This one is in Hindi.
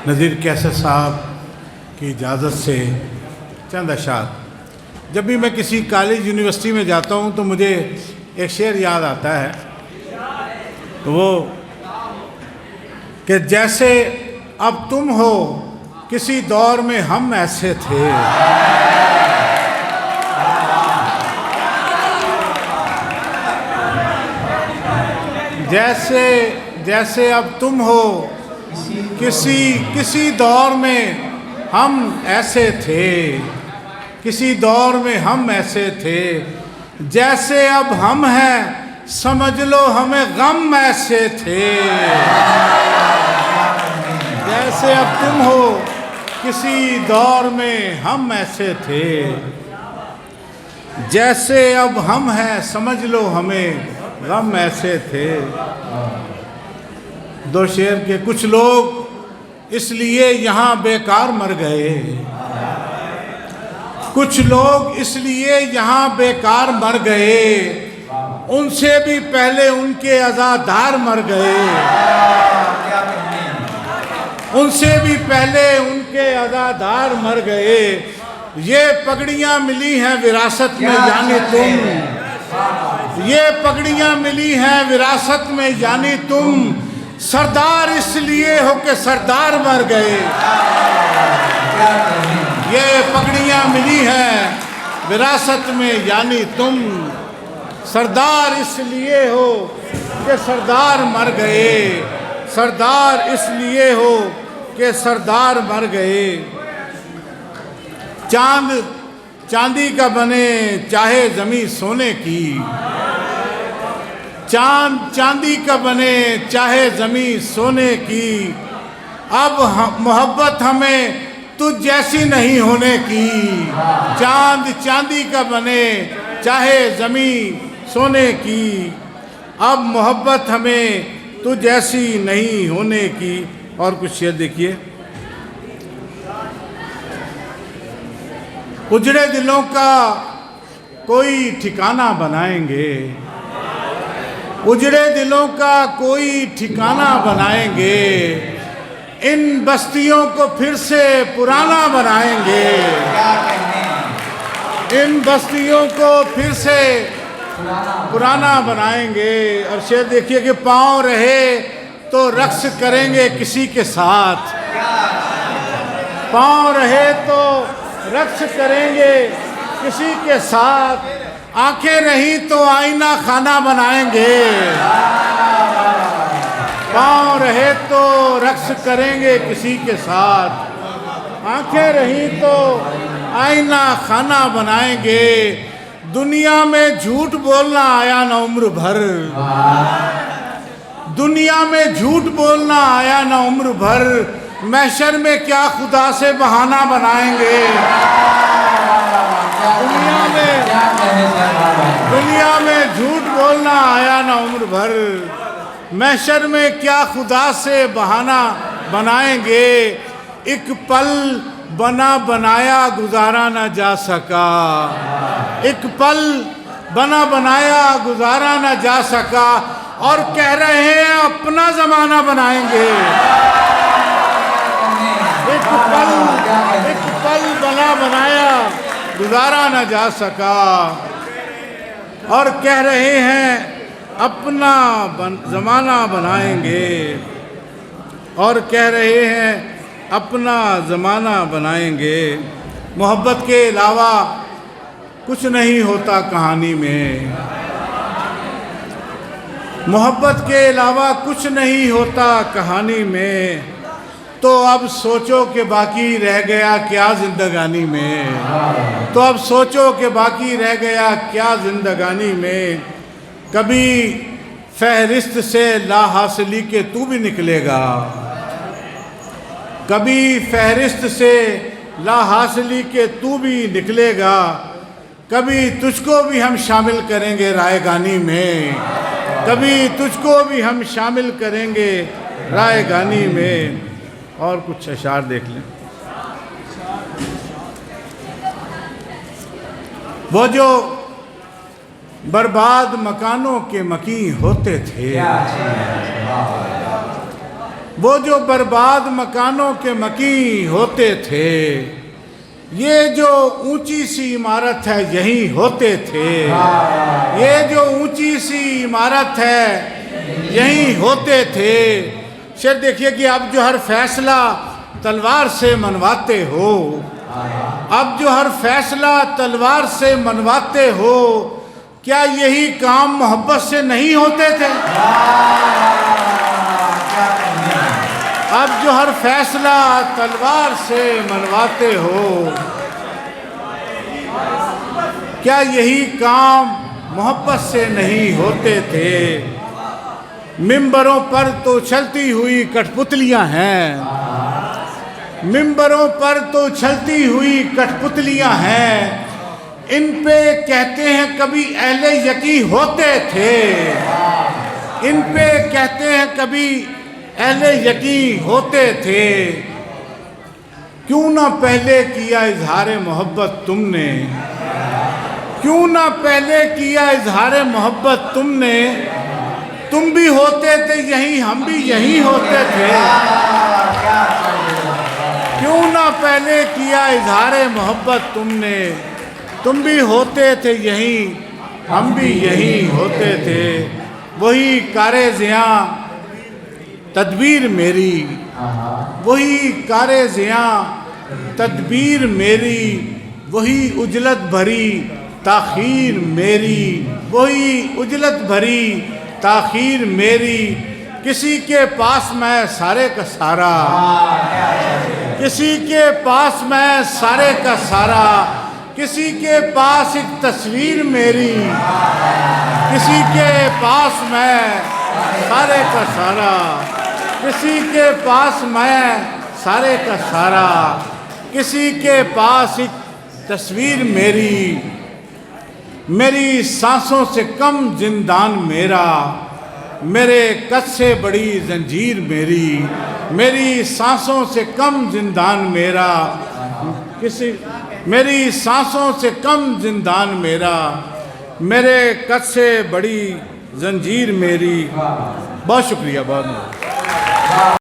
नज़ीर कैसर साहब की इजाज़त से चंद अशार। जब भी मैं किसी कॉलेज यूनिवर्सिटी में जाता हूँ तो मुझे एक शेर याद आता है, तो वो कि जैसे अब तुम हो किसी दौर में हम ऐसे थे। जैसे अब तुम हो किसी दौर में हम ऐसे थे, किसी दौर में हम ऐसे थे। जैसे अब हम हैं समझ लो हमें गम ऐसे थे। जैसे अब तुम हो किसी दौर में हम ऐसे थे। जैसे अब हम हैं समझ लो हमें गम ऐसे थे। दो शेर के कुछ लोग इसलिए यहाँ बेकार मर गए, कुछ लोग इसलिए यहाँ बेकार मर गए, उनसे भी पहले उनके अज़ादार मर गए। उनसे भी पहले उनके अज़ादार मर गए। ये पगड़ियाँ मिली हैं विरासत में यानी तुम, ये पगड़ियाँ मिली हैं विरासत में यानी तुम। सरदार इसलिए हो के सरदार मर गए। ये पगड़ियाँ मिली हैं विरासत में यानी तुम। सरदार इसलिए हो कि सरदार मर गए। सरदार इसलिए हो कि सरदार मर गए। चांद चांदी का बने चाहे ज़मीं सोने की, चांद चांदी का बने चाहे ज़मीं सोने की। अब मोहब्बत हमें तुझ जैसी नहीं होने की। चांद चांदी का बने चाहे ज़मीं सोने की। अब मोहब्बत हमें तुझ जैसी नहीं होने की। और कुछ शेर देखिए। उजड़े दिलों का कोई ठिकाना बनाएंगे, उजड़े दिलों का कोई ठिकाना बनाएंगे। इन बस्तियों को फिर से पुराना बनाएंगे। इन बस्तियों को फिर से पुराना बनाएंगे। और शेर देखिए कि पाँव रहे तो रक्स करेंगे किसी के साथ, पाँव रहे तो रक्स करेंगे किसी के साथ। आंखें रही तो आईना खाना बनाएंगे। पाँव रहे तो रक्स करेंगे किसी के साथ। आंखें रही तो आईना खाना बनाएंगे। दुनिया में झूठ बोलना आया ना उम्र भर, दुनिया में झूठ बोलना आया ना उम्र भर। महशर में क्या खुदा से बहाना बनाएंगे। दुनिया में झूठ बोलना आया ना उम्र भर। महशर में क्या खुदा से बहाना बनाएंगे। एक पल बना बनाया गुजारा ना जा सका, एक पल बना बनाया गुजारा ना जा सका। और कह रहे हैं अपना ज़माना बनाएंगे। एक पल बना बनाया गुजारा न जा सका। और कह रहे हैं अपना ज़माना बनाएंगे। और कह रहे हैं अपना ज़माना बनाएंगे। मोहब्बत के अलावा कुछ नहीं होता कहानी में, मोहब्बत के अलावा कुछ नहीं होता कहानी में। तो अब सोचो कि बाकी रह गया क्या ज़िंदगानी में। तो अब सोचो कि बाकी रह गया क्या ज़िंदगानी में। कभी फहरिस्त से लाहासिली के तू भी निकलेगा, कभी फहरिस्त से लाहासिली के तू भी निकलेगा। कभी तुझको भी हम शामिल करेंगे रायगानी में, कभी तुझको भी हम शामिल करेंगे रायगानी में। और कुछ अशार देख लें। वो जो बर्बाद मकानों के मकी होते थे, वो जो बर्बाद मकानों के मकी होते थे, ये जो ऊंची सी इमारत है यहीं होते थे, ये जो ऊंची सी इमारत है यहीं होते थे। शेर देखिए कि अब जो हर फैसला तलवार से मनवाते हो, अब जो हर फैसला तलवार से मनवाते हो, क्या यही काम मोहब्बत से नहीं होते थे? अब जो हर फैसला तलवार से मनवाते हो, क्या यही काम मोहब्बत से नहीं होते थे? मिंबरों पर तो चलती हुई कठपुतलियां हैं, मिंबरों पर तो चलती हुई कठपुतलियां हैं, इन पे कहते हैं कभी अहले यकी होते थे, इन पे कहते हैं कभी अहले यकी होते थे। क्यों ना पहले किया इजहार मोहब्बत तुमने, क्यों ना पहले किया इजहार मोहब्बत तुमने, तुम भी होते थे यहीं हम भी यहीं होते थे। क्यों ना पहले किया इजहार मोहब्बत तुमने, तुम भी होते थे यहीं हम भी यहीं होते थे। वही कारे ज़िया तदबीर मेरी, वही कारे ज़िया तदबीर मेरी, वही उजलत भरी ताख़ीर मेरी, वही उजलत भरी ताख़ीर मेरी। किसी के पास मैं सारे का सारा, किसी के पास मैं सारे का सारा, किसी के पास एक तस्वीर मेरी, किसी के पास मैं सारे का सारा, किसी के पास मैं सारे का सारा, किसी के पास एक तस्वीर मेरी। मेरी सांसों से कम जिंदान मेरा, मेरे कद से बड़ी जंजीर मेरी, मेरी सांसों से कम जिंदान मेरा, किसी मेरी सांसों से कम जिंदान मेरा, मेरे कद से बड़ी जंजीर मेरी। बहुत शुक्रिया, बहुत